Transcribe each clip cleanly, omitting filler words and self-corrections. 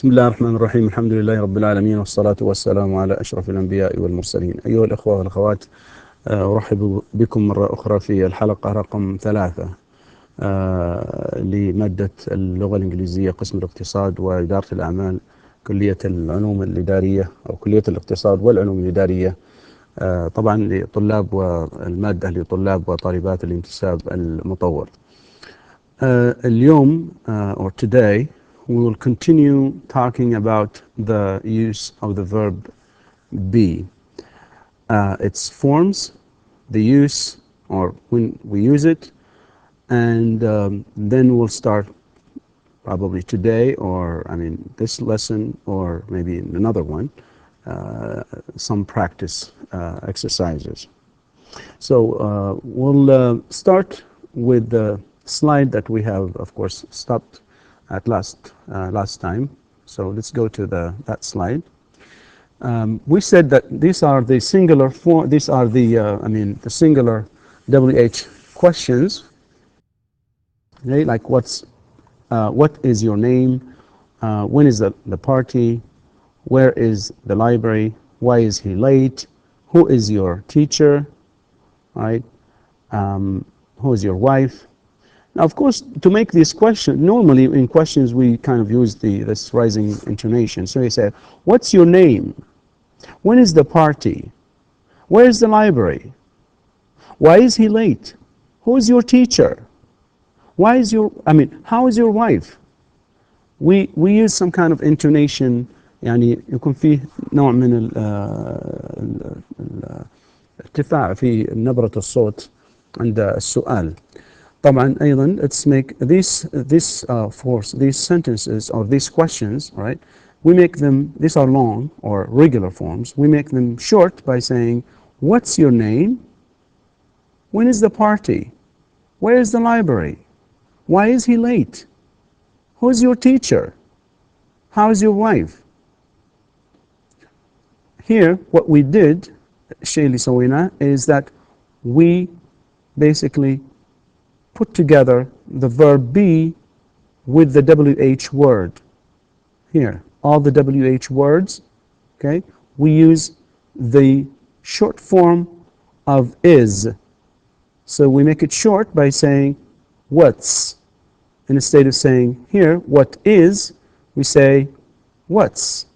بسم الله الرحمن الرحيم. الحمد لله رب العالمين، والصلاة والسلام على أشرف الأنبياء والمرسلين. أيها الأخوة والأخوات، أرحب بكم مرة أخرى في الحلقة رقم 3 لمادة اللغة الإنجليزية قسم الاقتصاد وإدارة الأعمال، كلية العلوم الإدارية أو كلية الاقتصاد والعلوم الإدارية، طبعا لطلاب والمادة لطلاب وطالبات الانتساب المطور. اليوم or today we will continue talking about the use of the verb be, its forms, the use or when we use it, and then we'll start probably today, or this lesson, or maybe in another one, some practice exercises. So we'll start with the slide that we have, of course, stopped at last time. So let's go to that slide. We said that these are the singular form. These are the singular WH questions. Okay, like what is your name? When is the party? Where is the library? Why is he late? Who is your teacher? Right? Who is your wife? Now, of course, to make this question, normally in questions we kind of use this rising intonation. So you say, what's your name? When is the party? Where is the library? Why is he late? Who is your teacher? How is your wife? We use some kind of intonation. يعني يكون فيه نوع من الارتفاع في نبرة الصوت عند السؤال. طبعا أيضا let's make these sentences or these questions, right? We make them, these are long or regular forms. We make them short by saying, what's your name? When is the party? Where is the library? Why is he late? Who's your teacher? How is your wife? Here, what we did, الشيء اللي سويناه, is that we basically put together the verb be with the WH word. Here, all the WH words, okay? We use the short form of is. So we make it short by saying what's. And instead of saying here, what is, we say what's.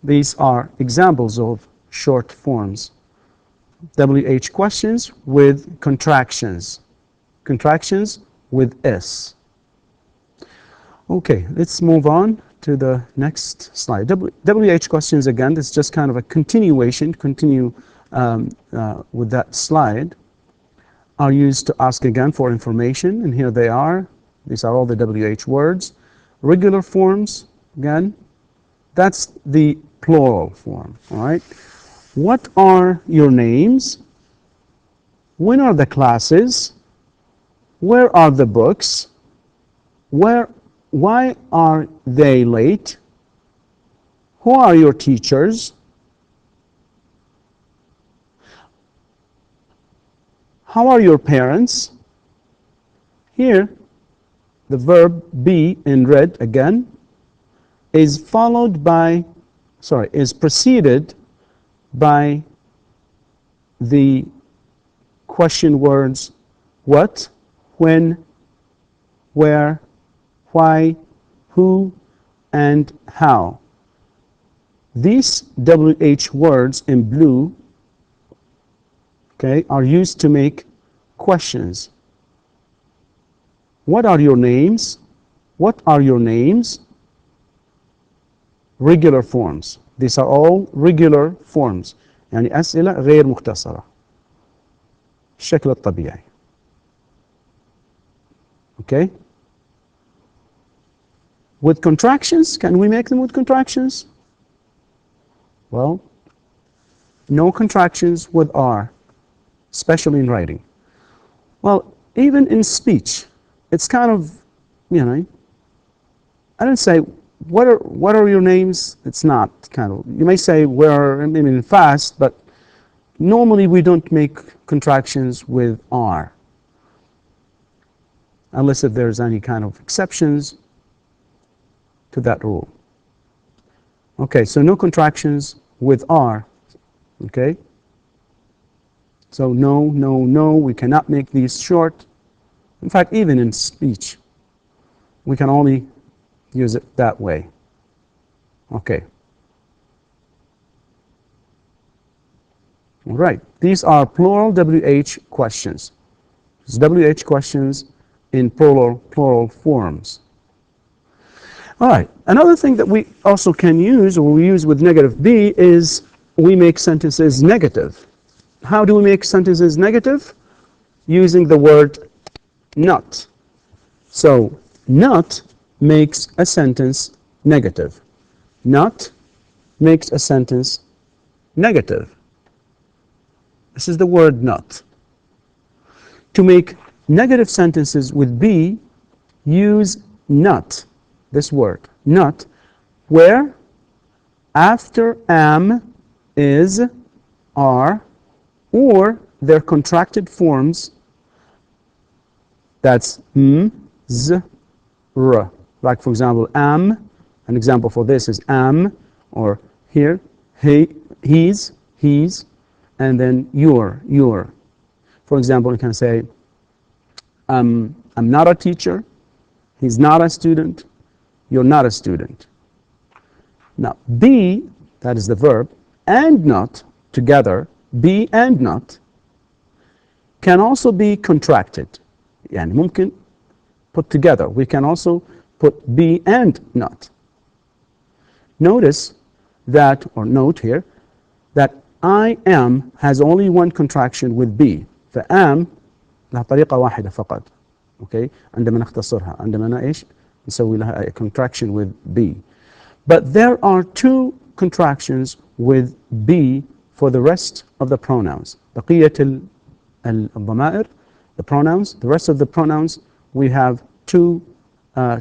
These are examples of short forms. WH questions with contractions. Contractions with S. Okay, let's move on to the next slide. WH questions, again, this is just kind of a continuation, with that slide, are used to ask again for information, and here they are. These are all the WH words. Regular forms, again, that's the plural form, all right? What are your names? When are the classes? Where are the books? Why are they late? Who are your teachers? How are your parents? Here, the verb be in red again is preceded by the question words what, when, where, why, who, and how. These WH words in blue, okay, are used to make questions. What are your names? What are your names? Regular forms. These are all regular forms. يعني أسئلة غير مختصرة. الشكل الطبيعي. Okay? With contractions, can we make them with contractions? Well, no contractions with R, especially in writing. Well, even in speech, it's kind of, I don't say, what are your names? It's not kind of, you may say fast, but normally we don't make contractions with R. Unless if there's any kind of exceptions to that rule. Okay, so no contractions with R. Okay? So no, no, no, we cannot make these short. In fact, even in speech, we can only use it that way. Okay. All right, these are plural WH questions. It's WH questions in plural forms. All right, another thing that we also can use, or we use with negative B, is we make sentences negative. How do we make sentences negative? Using the word not. So, not makes a sentence negative. Not makes a sentence negative. This is the word not. To make negative sentences with be, use not, this word, not, where after am, is, are, or their contracted forms, that's z, r. Like for example, am, an example for this is am, or here, he, he's, and then your. For example, you can say, I'm not a teacher, he's not a student, you're not a student. Now, be, that is the verb, and not, together, be and not, can also be contracted. يعني ممكن put together. We can also put be and not. Notice that, or note here, that I am has only one contraction with be. فam لها طريقة واحدة فقط. Okay? عندما نختصرها. عندما إيش؟ نسوي لها a contraction with be. But there are two contractions with be for the rest of the pronouns. بقية الضمائر, the pronouns, the rest of the pronouns, we have two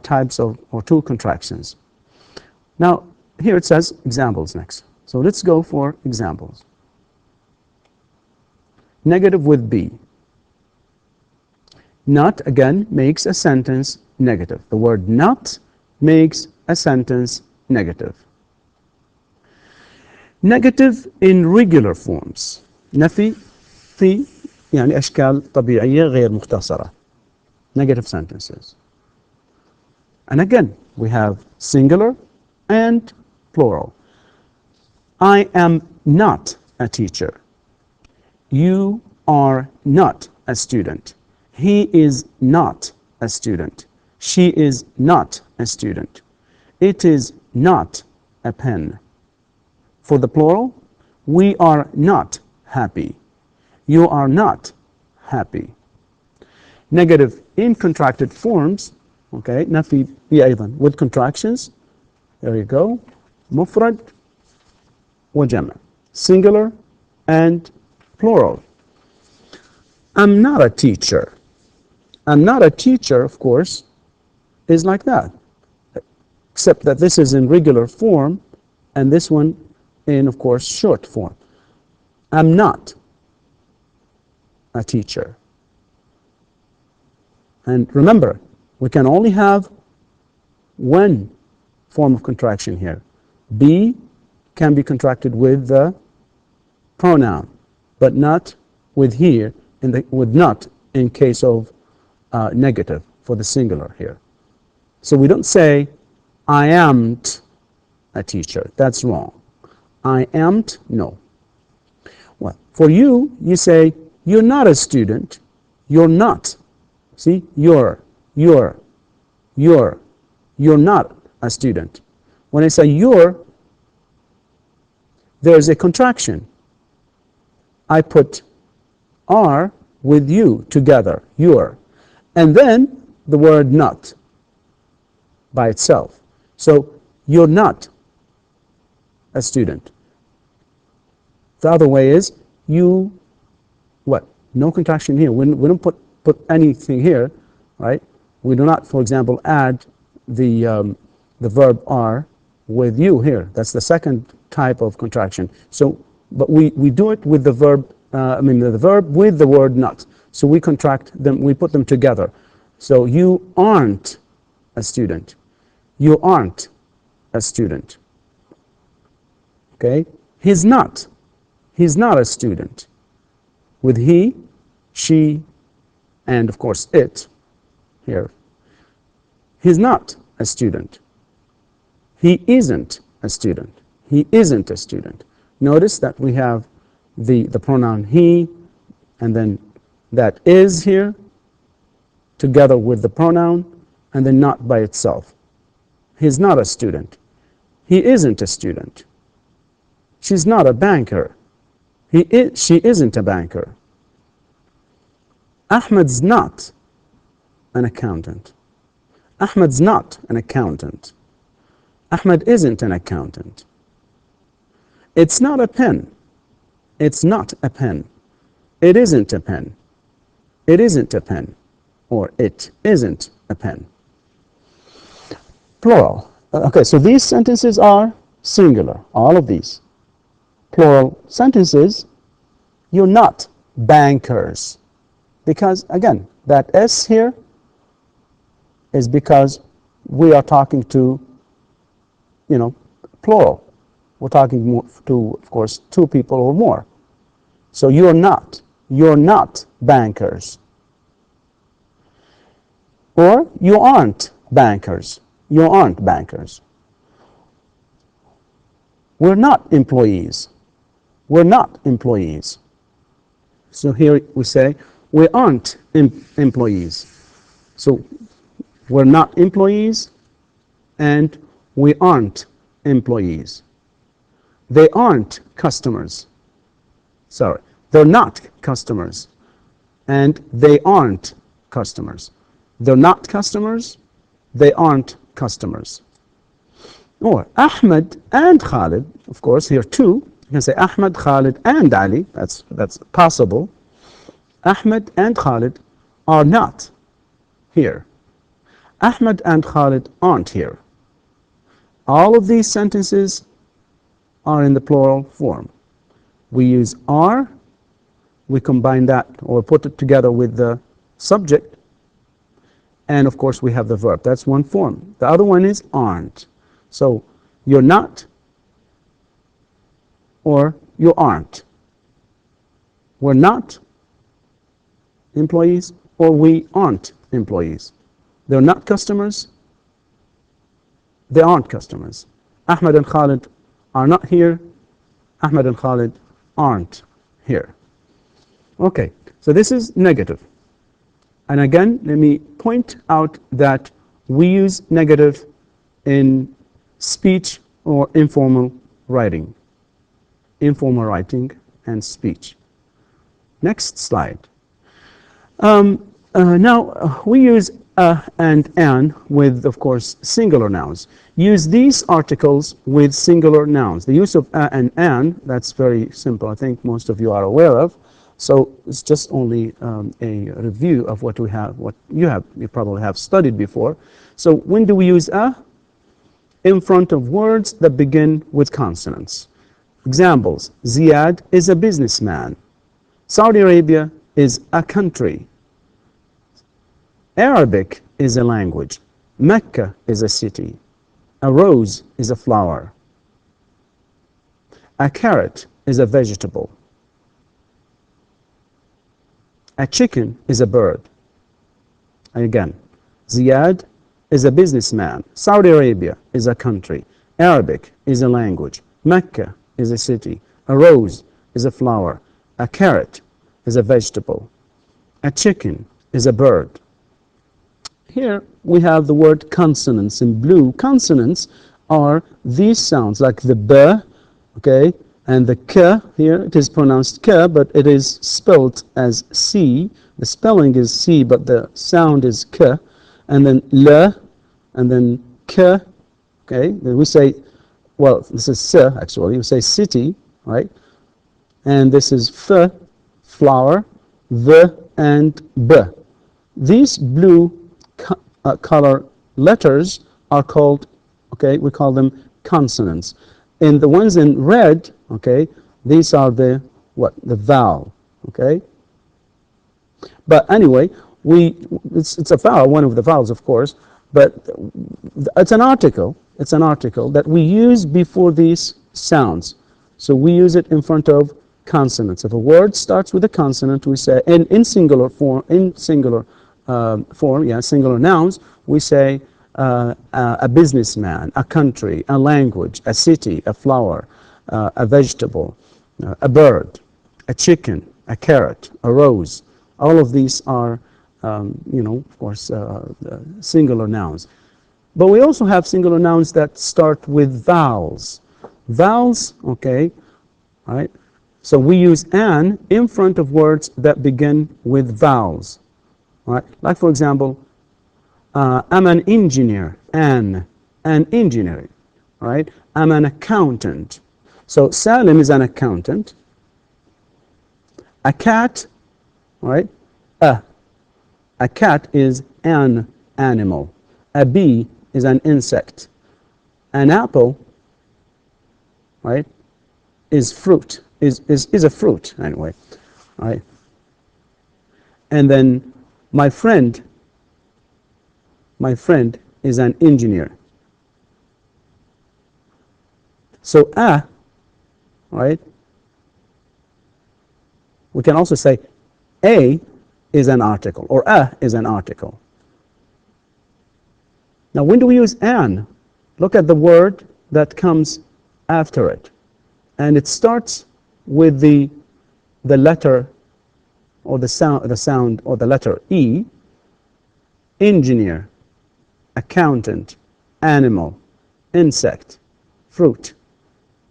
types of, or two contractions. Now, here it says examples next. So let's go for examples. Negative with be. Not, again, makes a sentence negative. The word not makes a sentence negative. Negative in regular forms. نفي في يعني أشكال طبيعية غير مختصرة. Negative sentences. And again, we have singular and plural. I am not a teacher. You are not a student. He is not a student. She is not a student. It is not a pen. For the plural, we are not happy. You are not happy. Negative in contracted forms, okay, نفي هي أيضا with contractions. There you go. مفرد وجمع. Singular and plural. I'm not a teacher. I'm not a teacher, of course, is like that. Except that this is in regular form and this one in, of course, short form. I'm not a teacher. And remember, we can only have one form of contraction here. Be can be contracted with the pronoun, but not with here, with not in case of negative for the singular here. So we don't say, I amn't a teacher. That's wrong. I amn't, no. Well, for you, you say, you're not a student. You're not. See, you're not a student. When I say you're, there's a contraction. I put are with you together, you're. And then the word not by itself. So you're not a student. The other way is you, what? No contraction here. We don't put anything here, right? We do not, for example, add the verb are with you here. That's the second type of contraction. So, but we do it with the verb, the verb with the word not. So we contract them, we put them together. So you aren't a student. You aren't a student. Okay? He's not a student. With he, she, and of course it here. He's not a student. He isn't a student. He isn't a student. Notice that we have the pronoun he, and then that is here, together with the pronoun, and then not by itself. He's not a student. He isn't a student. She's not a banker. She isn't a banker. Ahmed's not an accountant. Ahmed's not an accountant. Ahmed isn't an accountant. It's not a pen. It's not a pen. It isn't a pen. It isn't a pen. Or it isn't a pen. Plural. Okay, so these sentences are singular, all of these. Plural sentences, you're not bankers. Because, again, that S here is because we are talking to, plural. We're talking to, of course, two people or more. So you're not bankers. Or you aren't bankers. You aren't bankers. We're not employees. We're not employees. So here we say, we aren't employees. So we're not employees and we aren't employees. They aren't customers. Sorry, they're not customers and they aren't customers. They're not customers, they aren't customers. Or Ahmed and Khalid, of course, here too. You can say Ahmed, Khalid, and Ali. That's possible. Ahmed and Khalid are not here. Ahmed and Khalid aren't here. All of these sentences are in the plural form. We use are, we combine that or put it together with the subject, and of course we have the verb. That's one form. The other one is aren't. So you're not or you aren't. We're not employees or we aren't employees. They're not customers. They aren't customers. Ahmed and Khalid are not here. Ahmed and Khalid aren't here. Okay, so this is negative. And again, let me point out that we use negative in speech or informal writing. Informal writing and speech. Next slide. Now, we use and an with, of course, singular nouns. Use these articles with singular nouns. The use of and an, that's very simple. I think most of you are aware of. So it's just only a review of what we have, what you probably have studied before. So when do we use a? In front of words that begin with consonants. Examples: Ziyad is a businessman. Saudi Arabia is a country. Arabic is a language. Mecca is a city. A rose is a flower. A carrot is a vegetable. A chicken is a bird. Again, Ziyad is a businessman. Saudi Arabia is a country. Arabic is a language. Mecca is a city. A rose is a flower. A carrot is a vegetable. A chicken is a bird. Here we have the word consonants in blue. Consonants are these sounds like the b, okay, and the k. Here it is pronounced k, but it is spelled as c. The spelling is c, but the sound is k. And then l, and then k. Okay, then we say, well, this is s actually. We say city, right? And this is f, flower, v, and b. These blue color letters are called, okay, we call them consonants. And the ones in red, okay, these are the vowel, okay? But anyway, it's a vowel, one of the vowels, of course, but it's an article that we use before these sounds. So we use it in front of consonants. If a word starts with a consonant, we say, in singular form, singular nouns, we say a businessman, a country, a language, a city, a flower, a vegetable, a bird, a chicken, a carrot, a rose. All of these are, of course, singular nouns. But we also have singular nouns that start with vowels. Vowels, okay, right? So we use an in front of words that begin with vowels, right? Like, for example, I'm an engineer, an engineer, right? I'm an accountant. So Salim is an accountant. A cat, right? A cat is an animal. A bee is an insect. An apple, right, is fruit, is a fruit anyway, right? And then my friend is an engineer. So right, we can also say a is an article, or a is an article. Now, when do we use an? Look at the word that comes after it. And it starts with the letter or the sound or the letter E. Engineer, accountant, animal, insect, fruit,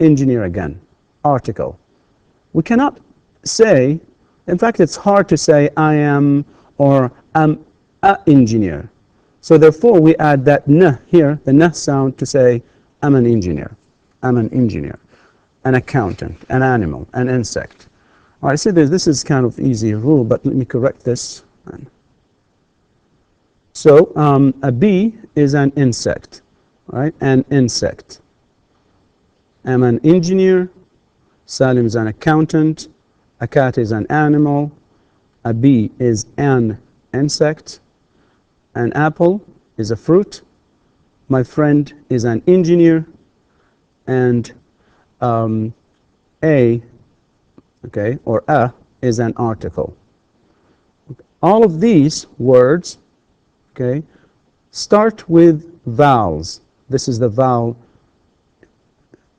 engineer again, article. We cannot say, in fact, it's hard to say I am or I'm a engineer. So therefore, we add that n here, the n sound, to say I'm an engineer. I'm an engineer, an accountant, an animal, an insect. All right, so this is kind of easy rule, but let me correct this. So a bee is an insect, right? An insect. I'm an engineer. Salim is an accountant. A cat is an animal. A bee is an insect. An apple is a fruit. My friend is an engineer. And a is an article. All of these words, okay, start with vowels. This is the vowel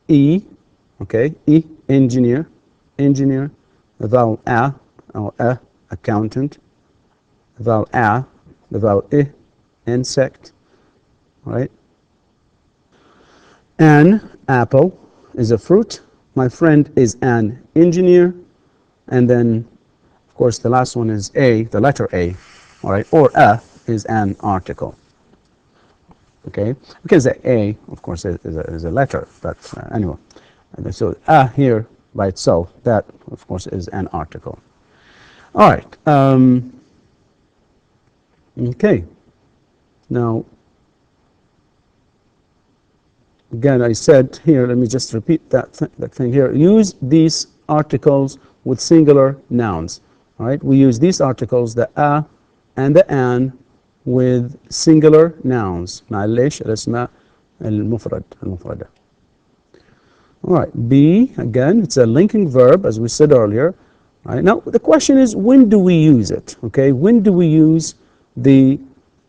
E, okay, E, engineer, the vowel A, or accountant, the vowel A, the vowel I, insect, right? An apple is a fruit. My friend is an engineer. And then, of course, the last one is A, the letter A, all right, or A is an article. Okay, we can say A, of course, is a letter, but anyway. And so A here by itself, that, of course, is an article. All right. Okay. Now, again, I said here, let me just repeat that thing here. Use these articles with singular nouns. All right, we use these articles, the a and the an, with singular nouns. معلش الأسماء المفردة. All right, be, again, it's a linking verb, as we said earlier. All right, now the question is, when do we use it? Okay, when do we use the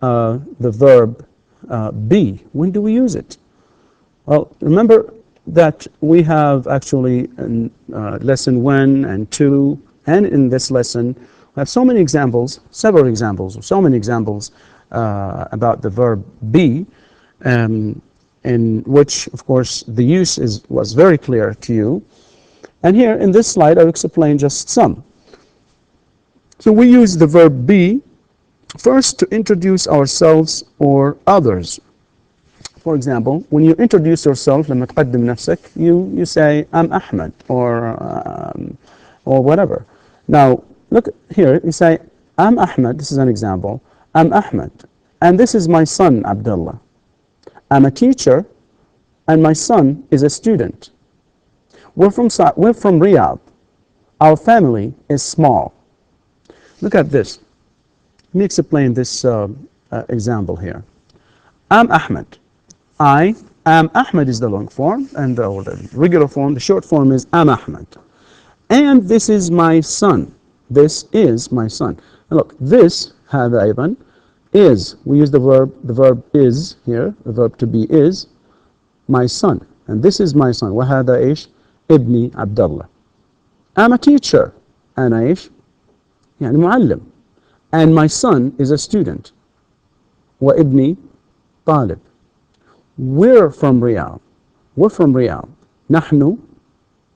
verb be? When do we use it? Well, remember that we have actually in lesson 1 and 2, and in this lesson, we have so many examples, several examples, so many examples about the verb be, in which, of course, the use was very clear to you. And here in this slide, I'll explain just some. So we use the verb be first to introduce ourselves or others. For example, when you introduce yourself, لما تقدم نفسك, you say, I'm Ahmed, or whatever. Now, look here, you say, I'm Ahmed, this is an example, I'm Ahmed, and this is my son, Abdullah. I'm a teacher, and my son is a student. We're from Riyadh. Our family is small. Look at this. Let me explain this example here. I'm Ahmed. I Ahmed is the long form, and the regular form, the short form is Ahmed. And this is my son. This is my son. And look, this, هذا أيضا, is. We use the verb is here, the verb to be is, my son. And this is my son. وهذا إيش؟ ابني عبد الله. I'm a teacher. أنا إيش؟ يعني معلم. And my son is a student. وابني طالب. We're from Riyadh. We're from Riyadh. نحن,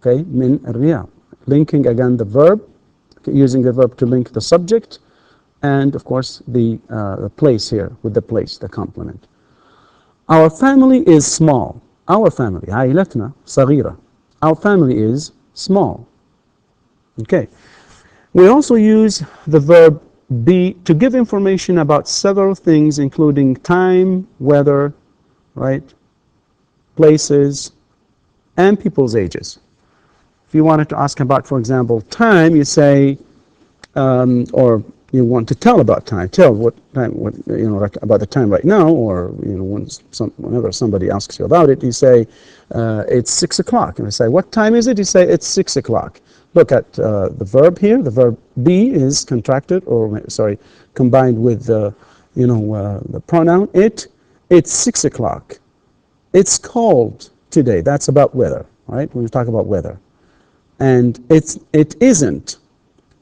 okay, من الرياض. Linking again the verb, using the verb to link the subject, and of course the place here with the place, the complement. Our family is small. Our family, عائلتنا صغيرة. Our family is small. Okay. We also use the verb be to give information about several things, including time, weather, right, places, and people's ages. If you wanted to ask about, for example, time, you say, or you want to tell about time, tell what time, like about the time right now, or whenever somebody asks you about it, you say it's 6 o'clock, and I say, what time is it? You say it's 6 o'clock. Look at the verb here. The verb be is contracted, or sorry, combined with the pronoun it. It's 6 o'clock. It's cold today. That's about weather, right? When we talk about weather, and it isn't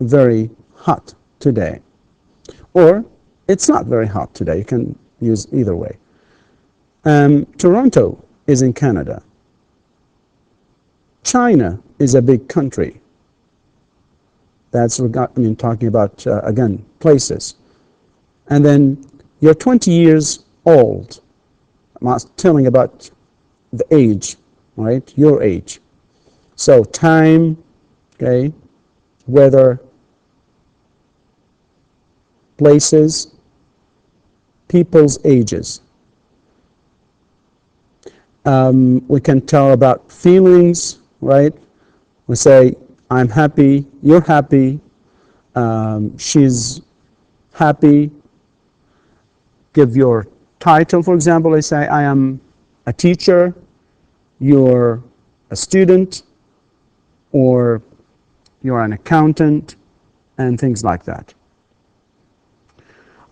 very hot today, or it's not very hot today. You can use either way. Toronto is in Canada. China is a big country. That's talking about again places. And then you're 20 years old. I'm telling about the age, right? Your age. So time, okay, weather, places, people's ages. We can tell about feelings, right? We say, I'm happy, you're happy, she's happy. Give your title, for example. I say, I am a teacher, you're a student, or you're an accountant, and things like that.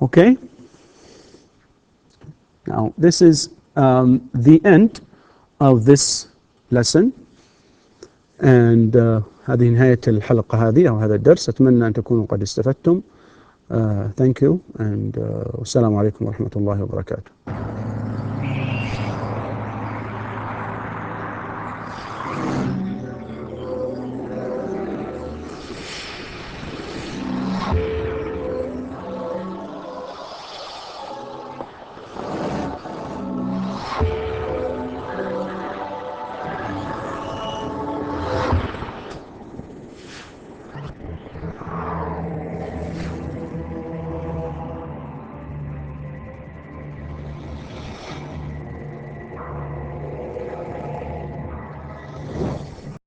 Okay? Now, this is the end of this lesson. And هذه نهاية الحلقة هذه أو هذا الدرس. أتمنى أن تكونوا قد استفدتم. Thank you, and والسلام عليكم ورحمة الله وبركاته.